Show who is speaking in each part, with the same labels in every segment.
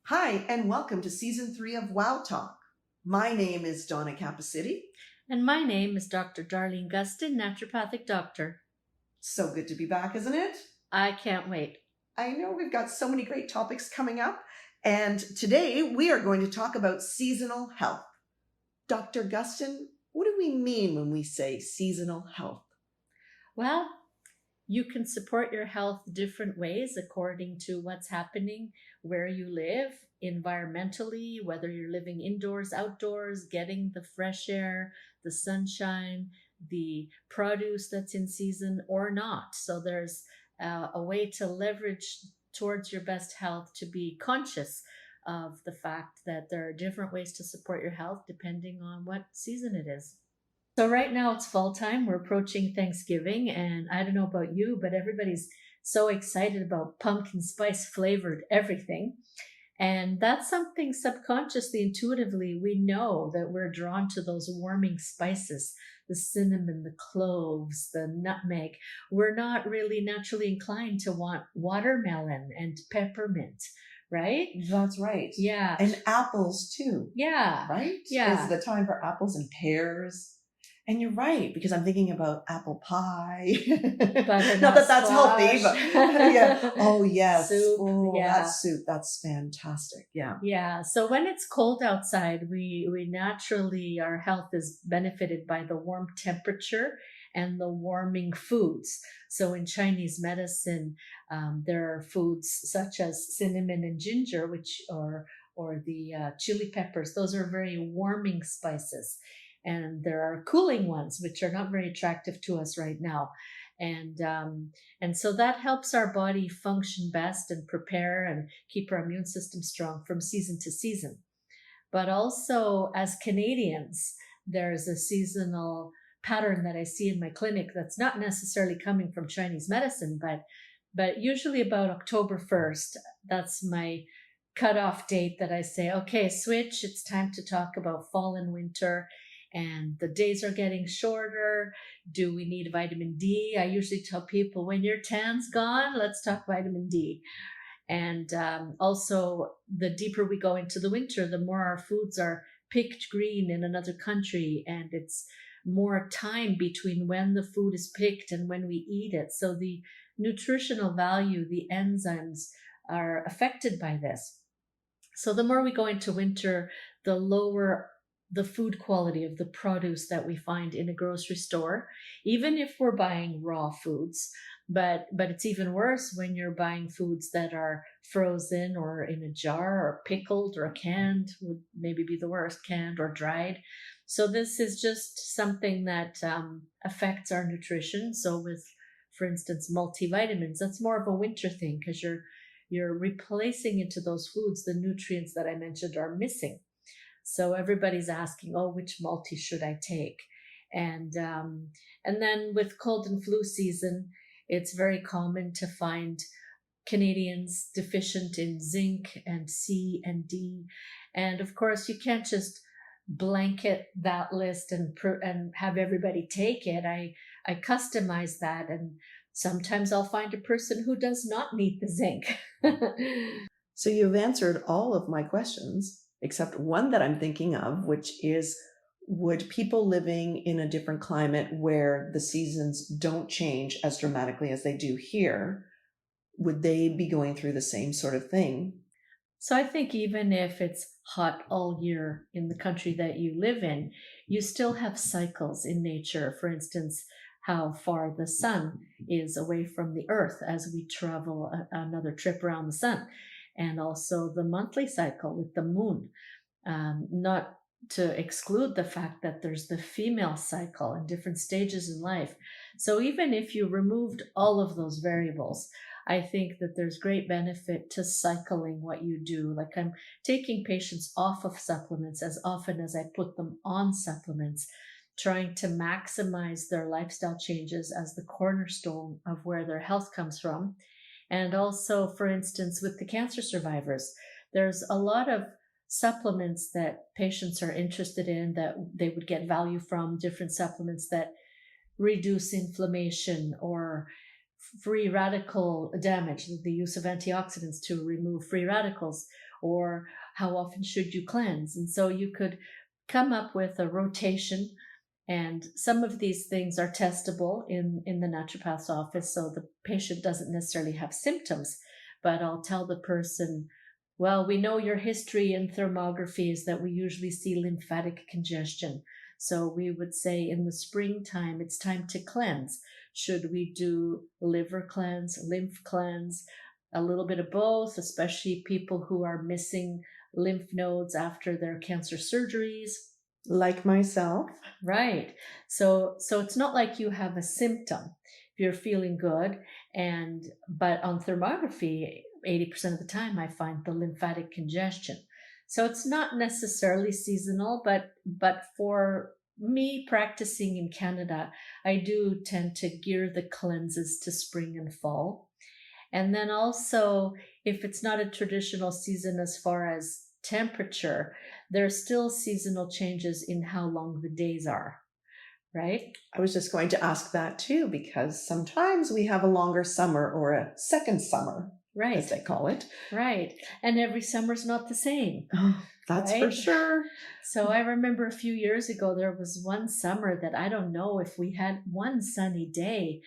Speaker 1: Hi, and welcome to Season 3 of Wow Talk. My name is Donna Cappuccitti.
Speaker 2: And my name is Dr. Darlene Gustin, Naturopathic Doctor.
Speaker 1: So good to be back, isn't it?
Speaker 2: I can't wait.
Speaker 1: I know we've got so many great topics coming up, and today we are going to talk about seasonal health. Dr. Gustin, what do we mean when we say seasonal health?
Speaker 2: Well, you can support your health different ways according to what's happening where you live, environmentally, whether you're living indoors, outdoors, getting the fresh air, the sunshine, the produce that's in season or not. So there's a way to leverage towards your best health, to be conscious of the fact that there are different ways to support your health depending on what season it is. So right now it's fall time. We're approaching Thanksgiving, and I don't know about you, but everybody's so excited about pumpkin spice flavored everything. And that's something subconsciously, intuitively, we know that we're drawn to those warming spices, the cinnamon, the cloves, the nutmeg. We're not really naturally inclined to want watermelon and peppermint, right?
Speaker 1: That's right.
Speaker 2: Yeah.
Speaker 1: And apples too.
Speaker 2: Yeah.
Speaker 1: Right?
Speaker 2: Yeah.
Speaker 1: Is the time for apples and pears. And you're right, because I'm thinking about apple pie. Not that that's healthy, but yeah. Oh, yes.
Speaker 2: Soup.
Speaker 1: Oh,
Speaker 2: Yeah.
Speaker 1: that soup. That's fantastic. Yeah.
Speaker 2: Yeah. So when it's cold outside, we naturally, our health is benefited by the warm temperature and the warming foods. So in Chinese medicine, there are foods such as cinnamon and ginger, or the chili peppers. Those are very warming spices. And there are cooling ones, which are not very attractive to us right now. And so that helps our body function best and prepare and keep our immune system strong from season to season. But also, as Canadians, there's a seasonal pattern that I see in my clinic that's not necessarily coming from Chinese medicine, but usually about October 1st, that's my cutoff date that I say, okay, switch, it's time to talk about fall and winter. And the days are getting shorter. Do we need vitamin D? I usually tell people, when your tan's gone, let's talk vitamin D. And also, the deeper we go into the winter, the more our foods are picked green in another country, and it's more time between when the food is picked and when we eat it. So the nutritional value, the enzymes, are affected by this. So the more we go into winter, the lower the food quality of the produce that we find in a grocery store, even if we're buying raw foods. But it's even worse when you're buying foods that are frozen or in a jar or pickled or canned, would maybe be the worst, canned or dried. So this is just something that affects our nutrition. So with, for instance, multivitamins, that's more of a winter thing, because you're replacing into those foods the nutrients that I mentioned are missing. So everybody's asking, oh, which multi should I take? And then with cold and flu season, it's very common to find Canadians deficient in zinc and C and D. And of course, you can't just blanket that list and have everybody take it. I customize that, and sometimes I'll find a person who does not need the zinc.
Speaker 1: So you've answered all of my questions, except one that I'm thinking of, which is, would people living in a different climate where the seasons don't change as dramatically as they do here, would they be going through the same sort of thing?
Speaker 2: So I think even if it's hot all year in the country that you live in, you still have cycles in nature. For instance, how far the sun is away from the earth as we travel another trip around the sun. And also the monthly cycle with the moon. Not to exclude the fact that there's the female cycle and different stages in life. So even if you removed all of those variables, I think that there's great benefit to cycling what you do. Like, I'm taking patients off of supplements as often as I put them on supplements, trying to maximize their lifestyle changes as the cornerstone of where their health comes from. And also, for instance, with the cancer survivors, there's a lot of supplements that patients are interested in that they would get value from, different supplements that reduce inflammation or free radical damage, the use of antioxidants to remove free radicals, or how often should you cleanse? And so you could come up with a rotation, and some of these things are testable in the naturopath's office, so the patient doesn't necessarily have symptoms, but I'll tell the person, well, we know your history in thermography is that we usually see lymphatic congestion. So we would say in the springtime, it's time to cleanse. Should we do liver cleanse, lymph cleanse, a little bit of both, especially people who are missing lymph nodes after their cancer surgeries?
Speaker 1: Like myself.
Speaker 2: Right. So it's not like you have a symptom. If you're feeling good, but on thermography, 80% of the time I find the lymphatic congestion. So it's not necessarily seasonal, but for me practicing in Canada, I do tend to gear the cleanses to spring and fall. And then also, if it's not a traditional season as far as temperature, there's still seasonal changes in how long the days are, right?
Speaker 1: I was just going to ask that too, because sometimes we have a longer summer or a second summer,
Speaker 2: Right.
Speaker 1: as they call it.
Speaker 2: Right. And every summer's not the same.
Speaker 1: Oh, that's for
Speaker 2: Right?
Speaker 1: sure.
Speaker 2: So I remember a few years ago, there was one summer that I don't know if we had one sunny day.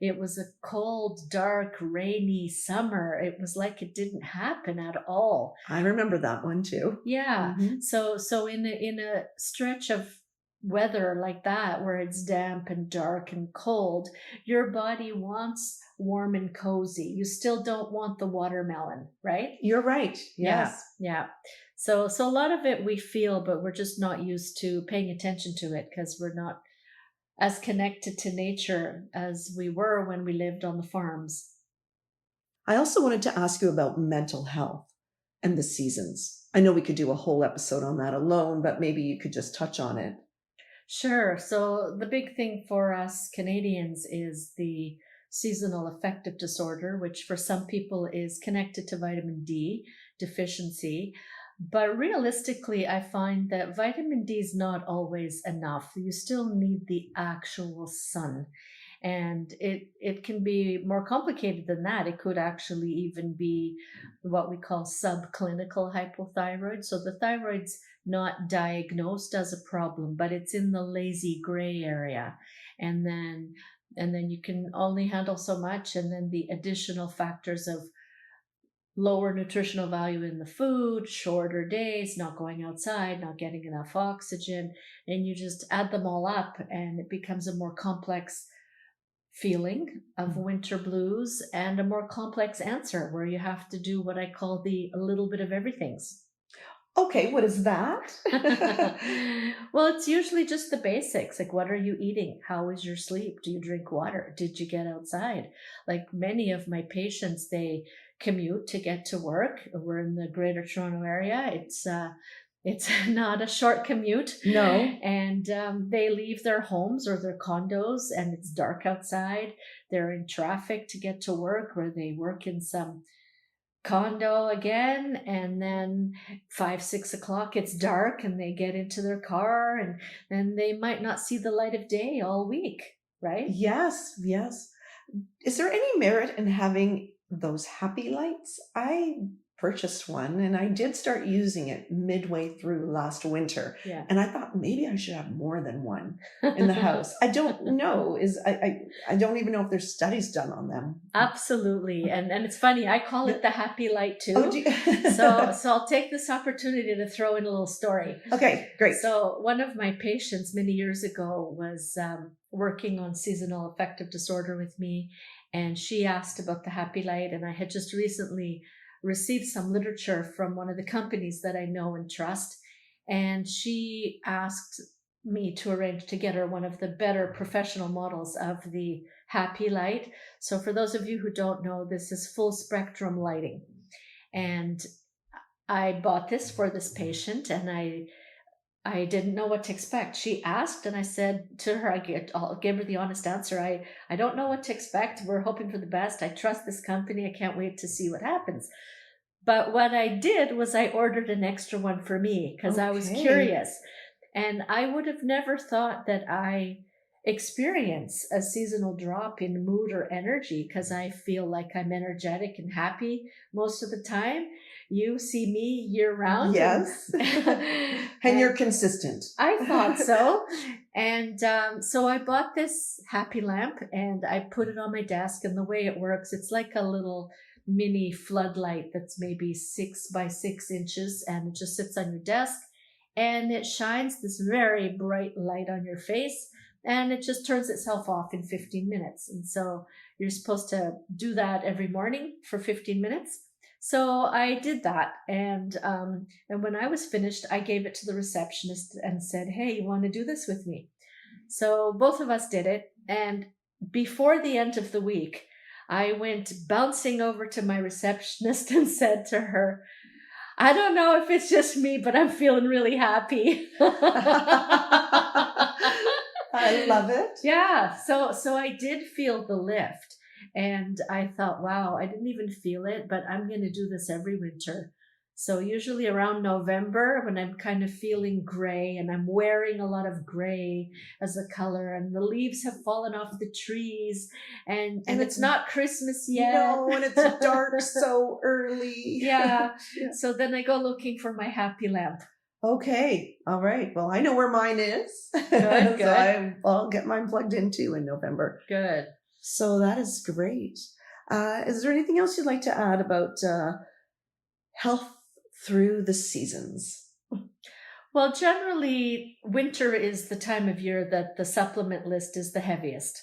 Speaker 2: It was a cold, dark, rainy summer. It was like it didn't happen at all.
Speaker 1: I remember that one too.
Speaker 2: Yeah.
Speaker 1: Mhm.
Speaker 2: So in a stretch of weather like that, where it's damp and dark and cold, your body wants warm and cozy. You still don't want the watermelon, right?
Speaker 1: You're right. Yes.
Speaker 2: Yeah. So a lot of it we feel, but we're just not used to paying attention to it because we're not as connected to nature as we were when we lived on the farms.
Speaker 1: I also wanted to ask you about mental health and the seasons. I know we could do a whole episode on that alone, but maybe you could just touch on it.
Speaker 2: Sure. So the big thing for us Canadians is the seasonal affective disorder, which for some people is connected to vitamin D deficiency. But realistically, I find that vitamin D is not always enough. You still need the actual sun. And it can be more complicated than that. It could actually even be what we call subclinical hypothyroid. So the thyroid's not diagnosed as a problem, but it's in the lazy gray area. And then you can only handle so much. And then the additional factors of lower nutritional value in the food, shorter days, not going outside, not getting enough oxygen, and you just add them all up and it becomes a more complex feeling of winter blues and a more complex answer where you have to do what I call the a little bit of everything's.
Speaker 1: Okay, what is that?
Speaker 2: Well, it's usually just the basics. Like, what are you eating? How is your sleep? Do you drink water? Did you get outside? Like many of my patients, they commute to get to work. We're in the Greater Toronto area. It's not a short commute.
Speaker 1: No.
Speaker 2: And they leave their homes or their condos and it's dark outside. They're in traffic to get to work, or they work in some condo again, and then 5-6 o'clock it's dark and they get into their car and then they might not see the light of day all week, right?
Speaker 1: Yes, yes. Is there any merit in having those happy lights? I purchased one and I did start using it midway through last winter.
Speaker 2: Yeah.
Speaker 1: And I thought maybe I should have more than one in the house. I don't know. I don't even know if there's studies done on them.
Speaker 2: Absolutely. And it's funny, I call it the happy light too.
Speaker 1: Oh,
Speaker 2: So I'll take this opportunity to throw in a little story.
Speaker 1: Okay, great.
Speaker 2: So one of my patients many years ago was working on seasonal affective disorder with me, and she asked about the happy light, and I had just recently received some literature from one of the companies that I know and trust, and she asked me to arrange to get her one of the better professional models of the happy light. So for those of you who don't know, this is full spectrum lighting, and I bought this for this patient, and I didn't know what to expect. She asked, and I said to her, I'll give her the honest answer. I don't know what to expect. We're hoping for the best. I trust this company. I can't wait to see what happens. But what I did was I ordered an extra one for me because I was
Speaker 1: Okay.
Speaker 2: curious. And I would have never thought that I experience a seasonal drop in mood or energy because I feel like I'm energetic and happy most of the time. You see me year round, and
Speaker 1: Yes. And you're consistent.
Speaker 2: I thought so. And so I bought this happy lamp and I put it on my desk. And the way it works, it's like a little mini floodlight that's maybe 6 by 6 inches, and it just sits on your desk and it shines this very bright light on your face, and it just turns itself off in 15 minutes. And so you're supposed to do that every morning for 15 minutes. So I did that, and when I was finished, I gave it to the receptionist and said, "Hey, you want to do this with me?" So both of us did it, and before the end of the week, I went bouncing over to my receptionist and said to her, "I don't know if it's just me, but I'm feeling really happy."
Speaker 1: I love it.
Speaker 2: Yeah, so I did feel the lift, and I thought, wow, I didn't even feel it, but I'm going to do this every winter. So usually around November, when I'm kind of feeling gray, and I'm wearing a lot of gray as a color, and the leaves have fallen off the trees, and it's not Christmas yet.
Speaker 1: No, and it's dark so early.
Speaker 2: Yeah. So then I go looking for my happy lamp.
Speaker 1: Okay. All right. Well, I know where mine is.
Speaker 2: Good.
Speaker 1: So I'll get mine plugged into in November.
Speaker 2: Good.
Speaker 1: So that is great. Is there anything else you'd like to add about health through the seasons?
Speaker 2: Well, generally, winter is the time of year that the supplement list is the heaviest.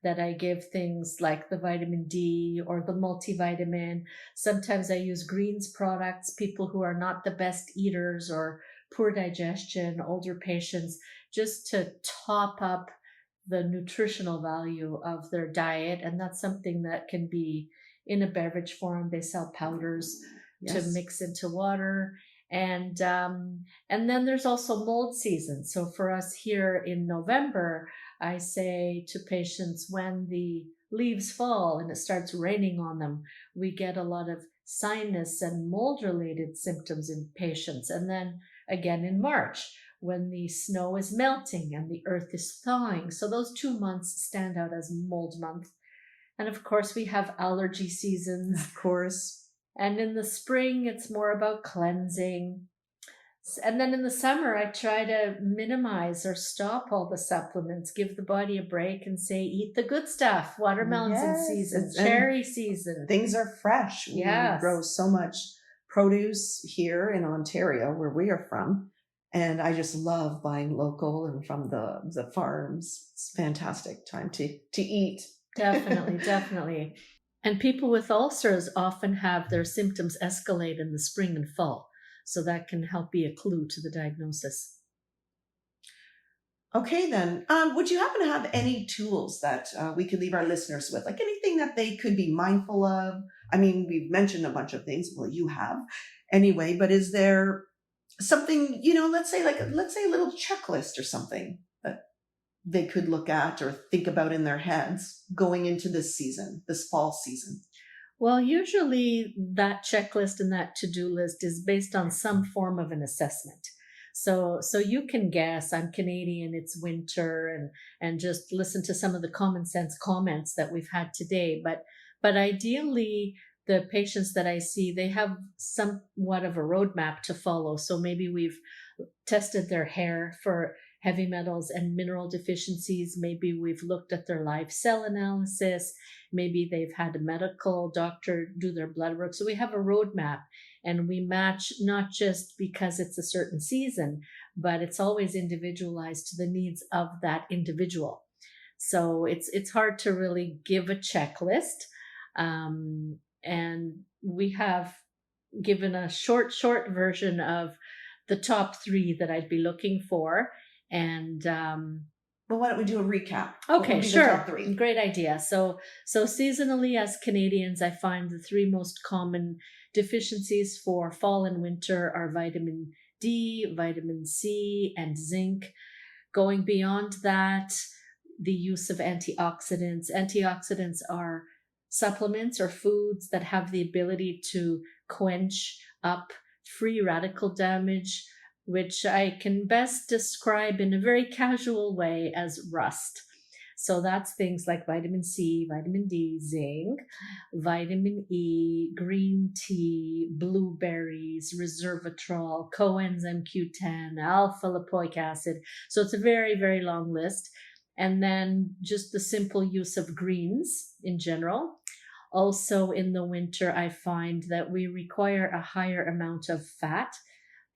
Speaker 2: That I give things like the vitamin D or the multivitamin. Sometimes I use greens products, people who are not the best eaters or poor digestion, older patients, just to top up the nutritional value of their diet. And that's something that can be in a beverage form. They sell powders to mix into water. And then there's also mold season. So for us here in November, I say to patients, when the leaves fall and it starts raining on them, we get a lot of sinus and mold related symptoms in patients. And then again in March, when the snow is melting and the earth is thawing. So those 2 months stand out as mold month. And of course, we have allergy seasons.
Speaker 1: Of course.
Speaker 2: And in the spring, it's more about cleansing. And then in the summer, I try to minimize or stop all the supplements, give the body a break and say, eat the good stuff. Watermelons in season, cherry season.
Speaker 1: Things are fresh. We grow so much produce here in Ontario, where we are from. And I just love buying local and from the farms. It's a fantastic time to eat.
Speaker 2: Definitely, definitely. And people with ulcers often have their symptoms escalate in the spring and fall. So that can help be a clue to the diagnosis.
Speaker 1: Okay, then. Would you happen to have any tools that we could leave our listeners with? Like anything that they could be mindful of? I mean, we've mentioned a bunch of things. Well, you have anyway, but is there something, let's say a little checklist or something that they could look at or think about in their heads going into this season, this fall season?
Speaker 2: Well, usually that checklist and that to-do list is based on some form of an assessment. So you can guess, I'm Canadian, it's winter, and just listen to some of the common sense comments that we've had today. But ideally, the patients that I see, they have somewhat of a roadmap to follow. So maybe we've tested their hair for heavy metals and mineral deficiencies. Maybe we've looked at their live cell analysis. Maybe they've had a medical doctor do their blood work. So we have a roadmap, and we match not just because it's a certain season, but it's always individualized to the needs of that individual. So it's hard to really give a checklist. And we have given a short version of the top 3 that I'd be looking for. And
Speaker 1: well, why don't we do a recap?
Speaker 2: Okay, sure. Great idea. So seasonally, as Canadians, I find the 3 most common deficiencies for fall and winter are vitamin D, vitamin C, and zinc. Going beyond that, the use of antioxidants. Antioxidants are supplements or foods that have the ability to quench up free radical damage, which I can best describe in a very casual way as rust. So that's things like vitamin C, vitamin D, zinc, vitamin E, green tea, blueberries, resveratrol, coenzyme Q10, alpha lipoic acid. So it's a very, very long list. And then just the simple use of greens in general. Also, in the winter, I find that we require a higher amount of fat,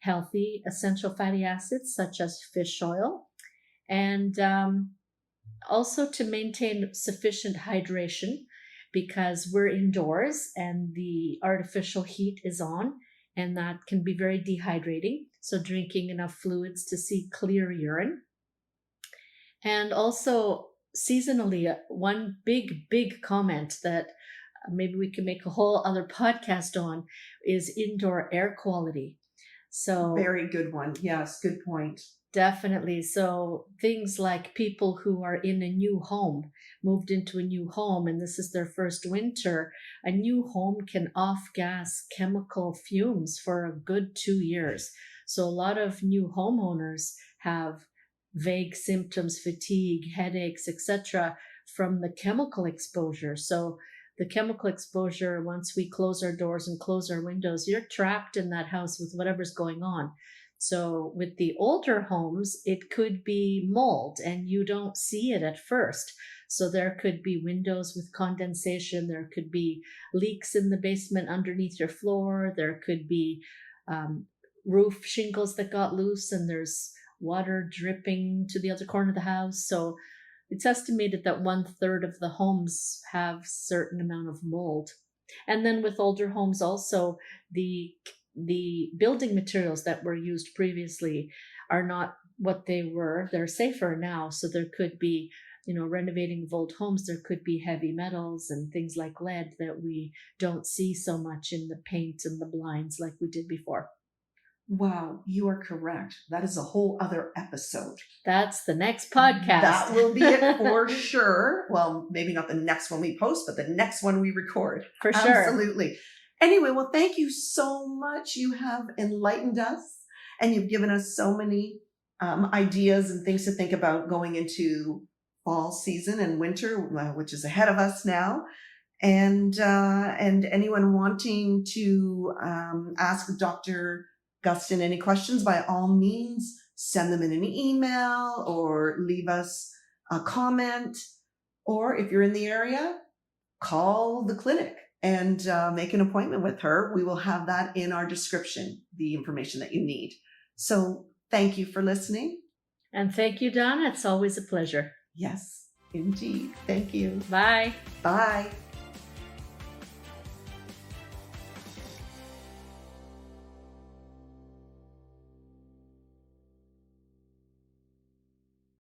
Speaker 2: healthy essential fatty acids such as fish oil, and also to maintain sufficient hydration because we're indoors and the artificial heat is on, and that can be very dehydrating. So, drinking enough fluids to see clear urine. And also, seasonally, one big comment that maybe we can make a whole other podcast on is indoor air quality. So,
Speaker 1: Very good one. Yes, good point.
Speaker 2: definitely. So things like people who are in a new home, moved into a new home, and this is their first winter, a new home can off-gas chemical fumes for a good 2 years. So a lot of new homeowners have vague symptoms, fatigue, headaches, etc., from the chemical exposure. So the chemical exposure, once we close our doors and close our windows, you're trapped in that house with whatever's going on. So with the older homes, it could be mold and you don't see it at first. So there could be windows with condensation. There could be leaks in the basement underneath your floor. There could be roof shingles that got loose and there's water dripping to the other corner of the house. So it's estimated that 1/3 of the homes have certain amount of mold. And then with older homes also, the building materials that were used previously are not what they were. They're safer now. So there could be, renovating of old homes, there could be heavy metals and things like lead that we don't see so much in the paint and the blinds like we did before.
Speaker 1: Wow, you are correct. That is a whole other episode.
Speaker 2: That's the next podcast.
Speaker 1: That will be it for sure. Well, maybe not the next one we post, but the next one we record.
Speaker 2: For sure.
Speaker 1: Absolutely. Anyway, well, thank you so much. You have enlightened us and you've given us so many ideas and things to think about going into fall season and winter, which is ahead of us now. And anyone wanting to ask Dr. Gustin any questions, by all means, send them in an email or leave us a comment. Or if you're in the area, call the clinic and make an appointment with her. We will have that in our description, the information that you need. So thank you for listening.
Speaker 2: And thank you, Donna. It's always a pleasure.
Speaker 1: Yes, indeed. Thank you.
Speaker 2: Bye.
Speaker 1: Bye.